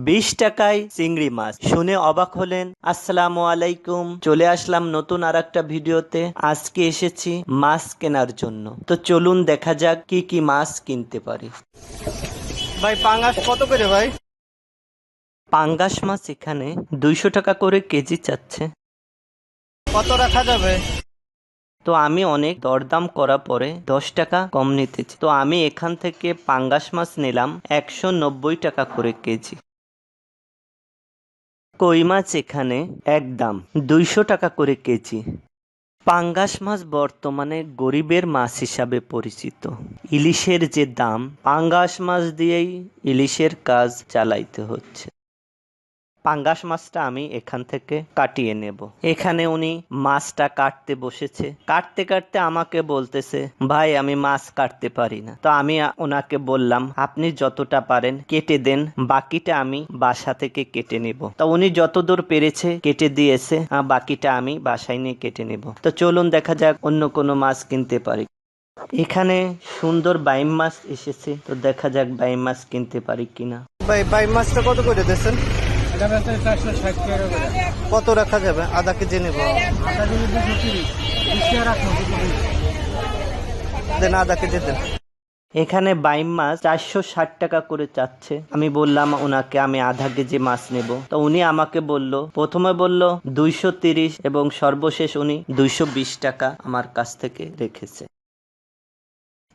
20 টাকায় চিংড়ি মাছ শুনে অবাক হলেন? আসসালামু আলাইকুম, চলে আসলাম নতুন আরেকটা ভিডিওতে। আজকে এসেছি মাছ কেনার জন্য, তো চলুন দেখা যাক কি কি মাছ কিনতে পারি। ভাই পাঙ্গাস কত করে ভাই? পাঙ্গাস মাছ এখানে 200 টাকা করে কেজি চাচ্ছে। কত রাখা যাবে? তো আমি অনেক দরদাম করা পরে 10 টাকা কম নিতেছি, তো আমি এখান থেকে পাঙ্গাস মাছ নিলাম 190 টাকা করে কেজি। কই মাছ এখানে একদম 200 টাকা করে কেজি। পাঙ্গাস মাছ বর্তমানে গরিবের মাছ হিসাবে পরিচিত। ইলিশের যে দাম, পাঙ্গাস মাছ দিয়েই ইলিশের কাজ চালাইতে হচ্ছে। পাঙ্গাস মাছটা আমি এখান থেকে কাটিয়ে নেব। এখানে উনি মাছটা কাটতে বসেছে, কাটতে কাটতে আমাকে বলতেছে, ভাই আমি মাছ কাটতে পারি না। তো আমি ওনাকে বললাম, আপনি যতটা পারেন কেটে দেন, বাকিটা আমি বাসা থেকে কেটে নেব। তো উনি যতদূর পেরেছে কেটে দিয়েছে, বাকিটা আমি বাসায় নিয়ে কেটে নেব। তো চলুন দেখা যাক অন্য কোনো মাছ কিনতে পারি। এখানে সুন্দর বাইম মাছ এসেছে, তো দেখা যাক বাইম মাছ কিনতে পারি কিনা। ভাই বাই মাছটা কত করে দিচ্ছেন? 460 টাকা করে। কত রাখা যাবে? আধা কেজি নেব। আধা কেজি 230, 20 টাকা রাখুন। দেন আধা কেজি দেন। এখানে বাইম মাছ 460 টাকা করে চাচ্ছে। আমি বললাম ওনাকে আমি আধা কেজি মাছ নেব। তো উনি আমাকে বলল, প্রথমে বলল 230 এবং সর্বশেষ উনি 220 টাকা আমার কাছ থেকে রেখেছে।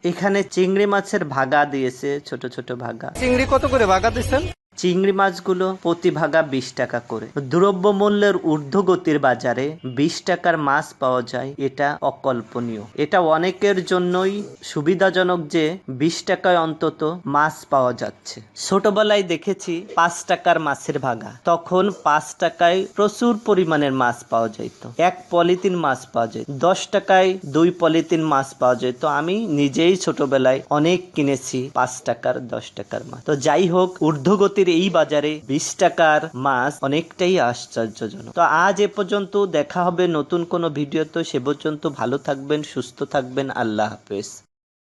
এখানে চিংড়ি মাছের ভাগা দিয়েছে, ছোট ছোট ভাগা। চিংড়ি কত করে ভাগা দিচ্ছেন? চিংড়ি মাছগুলো প্রতি ভাগা 20 টাকা করে। দ্রব্য মূল্যের ঊর্ধ্বগতির বাজারে 20 টাকার মাছ পাওয়া যায়, এটা অকল্পনীয়। এটা অনেকের জন্যই সুবিধাজনক যে 20 টাকায় অন্তত মাছ পাওয়া যাচ্ছে। ছোটবেলায় দেখেছি 5 টাকার মাছের ভাগা, তখন 5 টাকায় প্রচুর পরিমাণের মাছ পাওয়া যেত। 1 পলিথিন মাছ পাওয়া যেত, 10 টাকায় 2 পলিথিন মাছ পাওয়া যেত। আমি নিজেই ছোটবেলায় অনেক কিনেছি 5 টাকার 10 টাকার মাছ। তো যাই হোক, ঊর্ধ্বগতির এই বাজারে 20 টাকার মাছ অনেকটাই আশ্চর্যজনক। তো আজ এ পর্যন্ত, দেখা হবে নতুন কোনো ভিডিওতে। সে পর্যন্ত ভালো থাকবেন, সুস্থ থাকবেন। আল্লাহ হাফেজ।